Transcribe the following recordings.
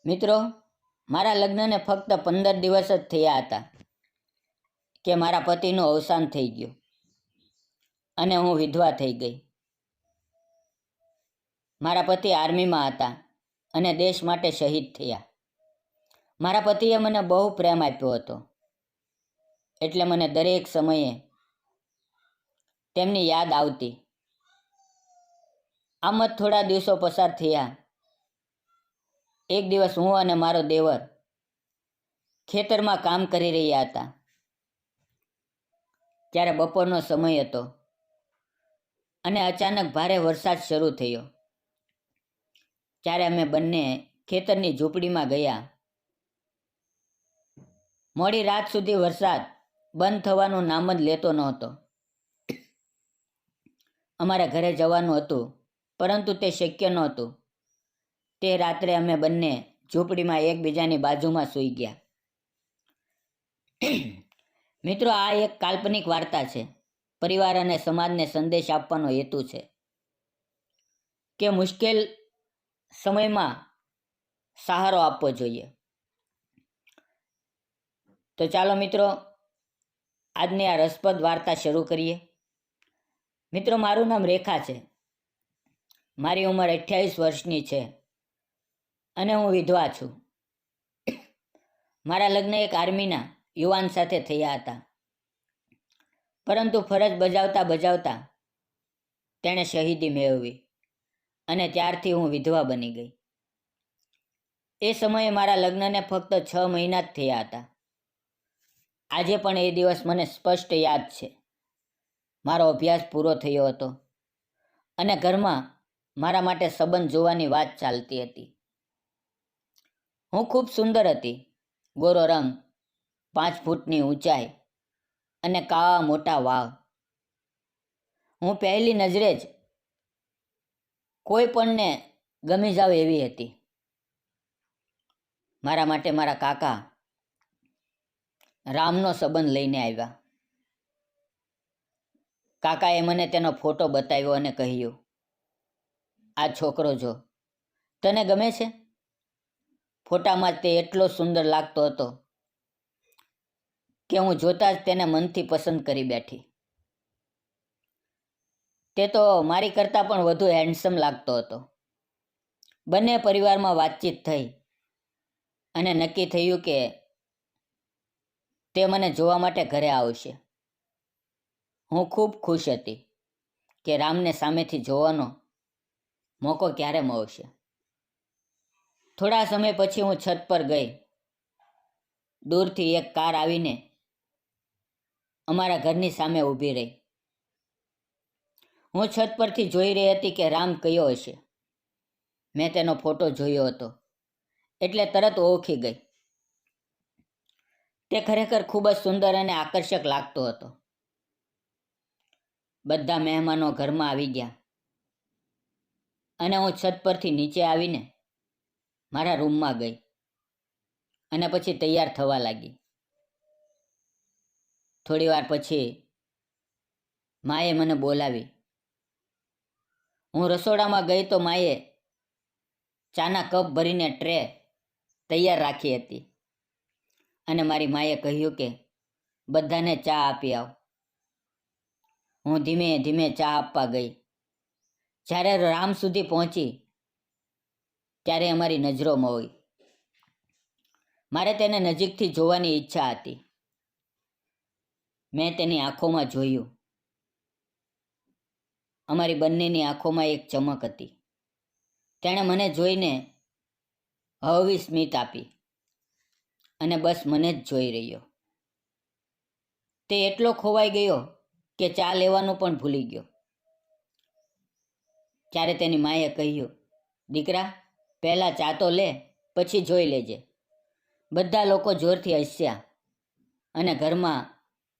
મિત્રો, મારા લગ્નને ફક્ત 15 દિવસ જ થયા હતા કે મારા પતિનું અવસાન થઈ ગયું અને હું વિધવા થઈ ગઈ. મારા પતિ આર્મીમાં હતા અને દેશ માટે શહીદ થયા. મારા પતિએ મને બહુ પ્રેમ આપ્યો હતો, એટલે મને દરેક સમયે તેમની યાદ આવતી. આમ જ થોડા દિવસો પસાર થયા. એક દિવસ હું અને મારો દેવર ખેતરમાં કામ કરી રહ્યા હતા. ત્યારે બપોરનો સમય હતો અને અચાનક ભારે વરસાદ શરૂ થયો. ત્યારે અમે બંને ખેતરની ઝૂંપડીમાં ગયા. મોડી રાત સુધી વરસાદ બંધ થવાનું નામ જ લેતો નહોતો. અમારે ઘરે જવાનું હતું, પરંતુ તે શક્ય નહોતું. તે રાત્રે અમે બંને ઝૂંપડીમાં એકબીજાની બાજુમાં સૂઈ ગયા. મિત્રો, આ એક કાલ્પનિક વાર્તા છે. પરિવાર અને સમાજને સંદેશ આપવાનો હેતુ છે કે મુશ્કેલ સમયમાં સહારો આપવો જોઈએ. તો ચાલો મિત્રો, આજની આ રસપ્રદ વાર્તા શરૂ કરીએ. મિત્રો, મારું નામ રેખા છે. મારી ઉંમર 28 વર્ષની છે અને હું વિધવા છું. મારા લગ્ન એક આર્મીના યુવાન સાથે થયા હતા, પરંતુ ફરજ બજાવતા બજાવતા તેણે શહીદી મેળવી અને ત્યારથી હું વિધવા બની ગઈ. એ સમયે મારા લગ્નને ફક્ત 6 મહિના જ થયા હતા. આજે પણ એ દિવસ મને સ્પષ્ટ યાદ છે. મારો અભ્યાસ પૂરો થયો હતો અને ઘરમાં મારા માટે સંબંધ જોવાની વાત ચાલતી હતી. હું ખૂબ સુંદર હતી. ગોરો રંગ, 5 ફૂટની ઊંચાઈ અને કાળા મોટા વાળ. હું પહેલી નજરે જ કોઈ પણને ગમી જાવ એવી હતી. મારા માટે મારા કાકા રામનો સંબંધ લઈને આવ્યા. કાકાએ મને તેનો ફોટો બતાવ્યો અને કહ્યું, આ છોકરો જો, તને ગમે છે? ફોટામાં તે એટલો સુંદર લાગતો હતો કે હું જોતા જ તેને મનથી પસંદ કરી બેઠી. તે તો મારી કરતાં પણ વધુ હેન્ડસમ લાગતો હતો. બંને પરિવારમાં વાતચીત થઈ અને નક્કી થયું કે તે મને જોવા માટે ઘરે આવશે. હું ખૂબ ખુશ હતી કે રામને સામેથી જોવાનો મોકો ક્યારે મળશે. થોડા સમય પછી હું છત પર ગઈ. દૂરથી એક કાર આવીને અમારા ઘરની સામે ઊભી રહી. હું છત પરથી જોઈ રહી હતી કે રામ કયો હશે. મેં તેનો ફોટો જોયો હતો એટલે તરત ઓળખી ગઈ. તે ખરેખર ખૂબ જ સુંદર અને આકર્ષક લાગતો હતો. બધા મહેમાનો ઘરમાં આવી ગયા અને હું છત પરથી નીચે આવીને મારા રૂમમાં ગઈ અને પછી તૈયાર થવા લાગી. થોડી વાર પછી માએ મને બોલાવી. હું રસોડામાં ગઈ તો માએ ચાના કપ ભરીને ટ્રે તૈયાર રાખી હતી અને મારી માએ કહ્યું કે બધાને ચા આપી આવ. હું ધીમે ધીમે ચા આપવા ગઈ. જ્યારે રામ સુધી પહોંચી ત્યારે અમારી નજરો મળી. મારે તેને નજીકથી જોવાની ઈચ્છા હતી. મેં તેની આંખોમાં જોયું. અમારી બંનેની આંખોમાં એક ચમક હતી. તેણે મને જોઈને હળવી સ્મિત આપી અને બસ મને જ જોઈ રહ્યો. તે એટલો ખોવાઈ ગયો કે ચા લેવાનું પણ ભૂલી ગયો. ત્યારે તેની માએ કહ્યું, દીકરા, પહેલાં ચા તો લે, પછી જોઈ લેજે. બધા લોકો જોરથી હસ્યા અને ઘરમાં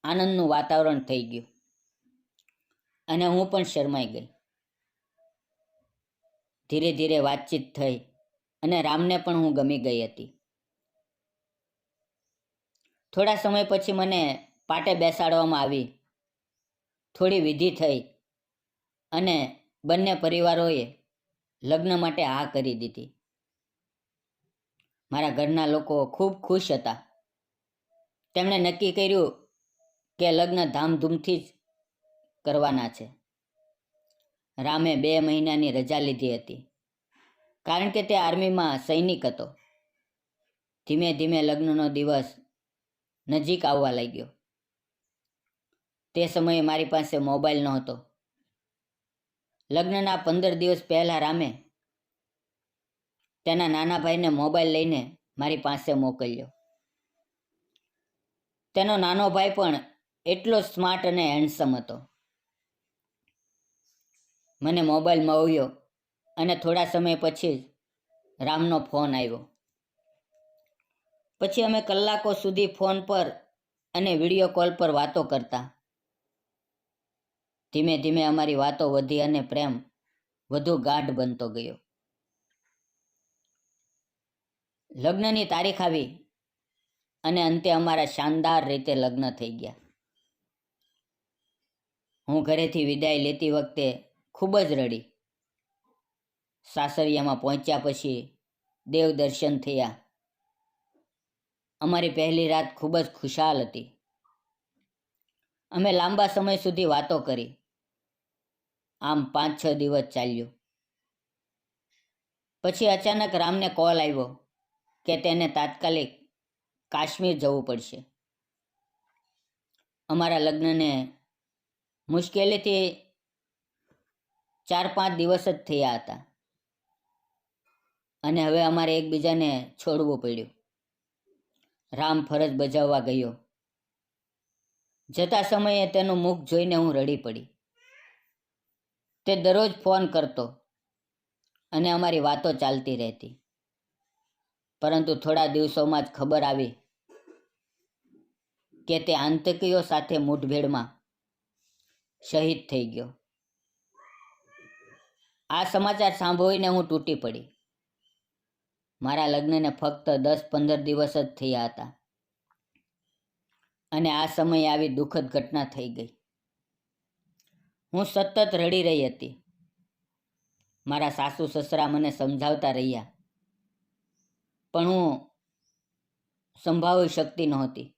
આનંદનું વાતાવરણ થઈ ગયું અને હું પણ શરમાઈ ગઈ. ધીરે ધીરે વાતચીત થઈ અને રામને પણ હું ગમી ગઈ હતી. થોડા સમય પછી મને પાટે બેસાડવામાં આવી. થોડી વિધિ થઈ અને બંને પરિવારોએ લગ્ન માટે હા કરી દીધી. મારા ઘરના લોકો ખૂબ ખુશ હતા. તેમણે નક્કી કર્યું કે લગ્ન ધામધૂમથી જ કરવાના છે. રામે 2 મહિનાની રજા લીધી હતી, કારણ કે તે આર્મીમાં સૈનિક હતો. ધીમે ધીમે લગ્નનો દિવસ નજીક આવવા લાગ્યો. તે સમયે મારી પાસે મોબાઈલ નહોતો. લગ્નના 15 દિવસ પહેલાં રામે તેના નાના ભાઈને મોબાઈલ લઈને મારી પાસે મોકલ્યો. તેનો નાનો ભાઈ પણ એટલો સ્માર્ટ અને હેન્ડસમ હતો. મને મોબાઈલ મળ્યો અને થોડા સમય પછી જ રામનો ફોન આવ્યો. પછી અમે કલાકો સુધી ફોન પર અને વિડીયો કોલ પર વાતો કરતા. ધીમે ધીમે અમારી વાતો વધી અને પ્રેમ વધુ ગાઢ બનતો ગયો. લગ્નની તારીખ આવી અને અંતે અમારા શાનદાર રીતે લગ્ન થઈ ગયા. હું ઘરેથી વિદાય લેતી વખતે ખૂબ જ રડી. સાસરિયામાં પહોંચ્યા પછી દેવ દર્શન થયા. અમારી પહેલી રાત ખૂબ જ ખુશાલ હતી. અમે લાંબા સમય સુધી વાતો કરી. આમ 5-6 દિવસ ચાલ્યું. પછી અચાનક રામને કોલ આવ્યો કે તેને તાત્કાલિક કાશ્મીર જવું પડશે. અમારા લગ્નને મુશ્કેલીથી 4-5 દિવસ જ થયા હતા અને હવે અમારે એકબીજાને છોડવું પડ્યું. રામ ફરજ બજાવવા ગયો. જતા સમયે તેનું મુખ જોઈને હું રડી પડી. તે દરરોજ ફોન કરતો અને અમારી વાતો ચાલતી રહેતી. પરંતુ થોડા દિવસોમાં જ ખબર આવી કે તે આતંકીઓ સાથે મુઠભેડમાં શહીદ થઈ ગયો. આ સમાચાર સાંભળીને હું તૂટી પડી. મારા લગ્નને ફક્ત 10-15 દિવસ જ થયા હતા અને આ સમયે આવી દુઃખદ ઘટના થઈ ગઈ. હું સતત રડી રહી હતી. મારા સાસુ સસરા મને સમજાવતા રહ્યા, પણ હું સંભાળી શકતી નહોતી.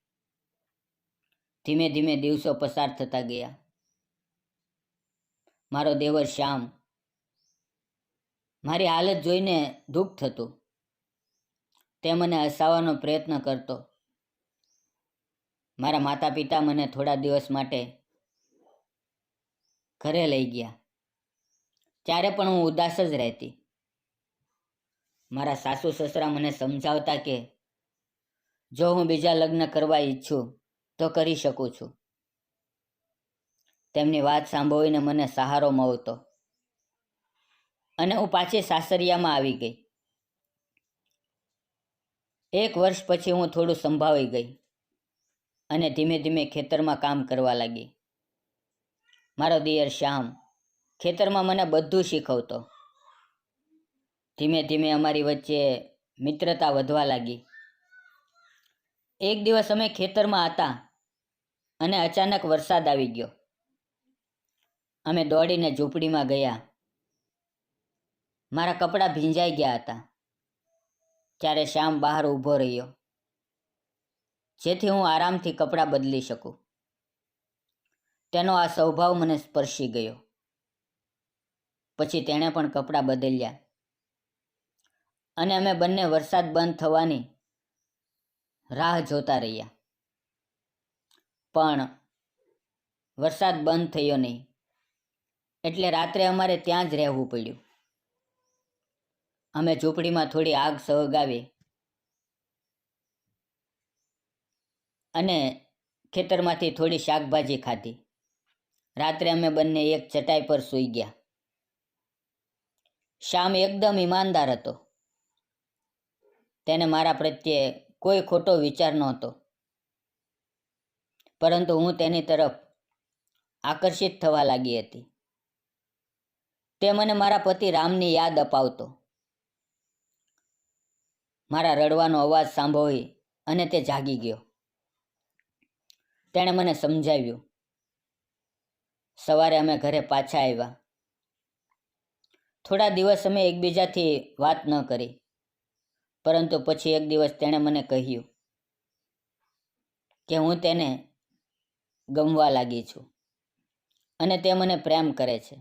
ધીમે ધીમે દિવસો પસાર થતા ગયા. મારો દેવર શ્યામ મારી હાલત જોઈને દુઃખ થતું. તે મને હસાવવાનો પ્રયત્ન કરતો. મારા માતા પિતા મને થોડા દિવસ માટે ઘરે લઈ ગયા. ત્યારે પણ હું ઉદાસ જ રહેતી. મારા સાસુ સસરા મને સમજાવતા કે જો હું બીજા લગ્ન કરવા ઈચ્છું તો કરી શકું છું. તેમની વાત સાંભળીને મને સહારો મળતો અને હું પાછી સાસરિયામાં આવી ગઈ. 1 વર્ષ પછી હું થોડું સંભાળી ગઈ અને ધીમે ધીમે ખેતરમાં કામ કરવા લાગી. મારો દિયર શ્યામ ખેતરમાં મને બધું શીખવતો. ધીમે ધીમે અમારી વચ્ચે મિત્રતા વધવા લાગી. એક દિવસ અમે ખેતરમાં હતા અને અચાનક વરસાદ આવી ગયો. અમે દોડીને ઝૂંપડીમાં ગયા. મારા કપડાં ભીંજાઈ ગયા હતા. ત્યારે શ્યામ બહાર ઊભો રહ્યો, જેથી હું આરામથી કપડાં બદલી શકું. તેનો આ સ્વભાવ મને સ્પર્શી ગયો. પછી તેણે પણ કપડાં બદલ્યા અને અમે બંને વરસાદ બંધ થવાની રાહ જોતા રહ્યા. પણ વરસાદ બંધ થયો નહીં, એટલે રાત્રે અમારે ત્યાં જ રહેવું પડ્યું. અમે ઝૂંપડીમાં થોડી આગ સળગાવી અને ખેતરમાંથી થોડી શાકભાજી ખાધી. રાત્રે અમે બંને એક ચટાઈ પર સૂઈ ગયા. શ્યામ એકદમ ઈમાનદાર હતો. તેને મારા પ્રત્યે કોઈ ખોટો વિચાર નહોતો, પરંતુ હું તેની તરફ આકર્ષિત થવા લાગી હતી. તે મને મારા પતિ રામની યાદ અપાવતો. મારા રડવાનો અવાજ સાંભળી અને તે જાગી ગયો. તેણે મને સમજાવ્યું. સવારે અમે ઘરે પાછા આવ્યા. થોડા દિવસ અમે એકબીજાથી વાત ન કરી. પરંતુ પછી એક દિવસ તેણે મને કહ્યું કે હું તેને ગમવા લાગી છું અને તે મને પ્રેમ કરે છે.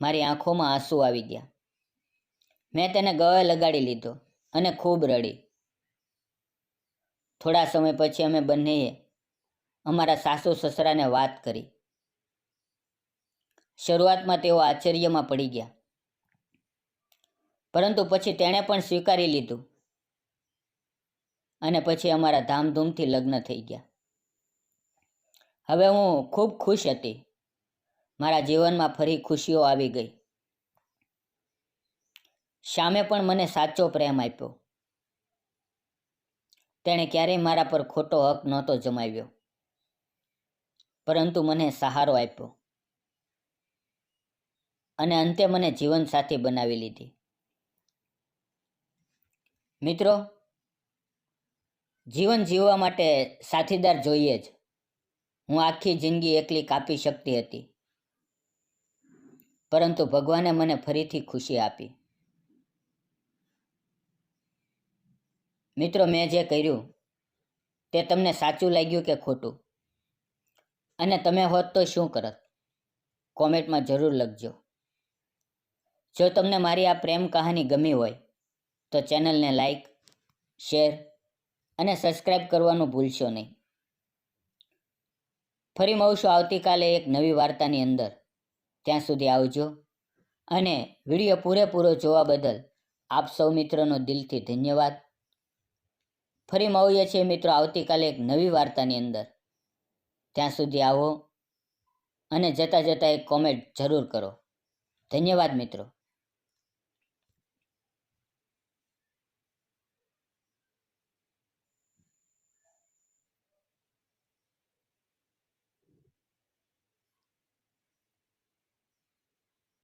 મારી આંખોમાં આંસુ આવી ગયા. મેં તેને ગળે લગાડી લીધો અને ખૂબ રડી. થોડા સમય પછી અમે બંનેએ અમારા સાસુ સસરાને વાત કરી. શરૂઆતમાં તેઓ આશ્ચર્યમાં પડી ગયા, પરંતુ પછી તેણે પણ સ્વીકારી લીધું અને પછી અમારા ધામધૂમથી લગ્ન થઈ ગયા. હવે હું ખૂબ ખુશ હતી. મારા જીવનમાં ફરી ખુશીઓ આવી ગઈ. શ્યામે પણ મને સાચો પ્રેમ આપ્યો. તેણે ક્યારેય મારા પર ખોટો હક નહોતો જમાવ્યો, પરંતુ મને સહારો આપ્યો અને અંતે મને જીવનસાથી બનાવી લીધી. મિત્રો, જીવન જીવવા માટે સાથીદાર જોઈએ જ. હું આખી જિંદગી એકલી કાપી શકતી હતી, પરંતુ ભગવાને મને ફરીથી ખુશી આપી. મિત્રો, મેં જે કર્યું તે તમને સાચું લાગ્યું કે ખોટું? અને તમે હોત તો શું કરત? કોમેન્ટમાં જરૂર લખજો. જો તમને મારી આ પ્રેમ કહાની ગમી હોય તો ચેનલને લાઈક, શેર અને સબસ્ક્રાઈબ કરવાનું ભૂલશો નહીં. ફરી મળશું આવતીકાલે એક નવી વાર્તાની અંદર. ત્યાં સુધી આવજો અને વિડીયો પૂરેપૂરો જોવા બદલ આપ સૌ મિત્રોનો દિલથી ધન્યવાદ. ફરી મળીએ છીએ મિત્રો આવતીકાલે એક નવી વાર્તાની અંદર. ત્યાં સુધી આવો અને જતાં જતાં એક કોમેન્ટ જરૂર કરો. ધન્યવાદ મિત્રો.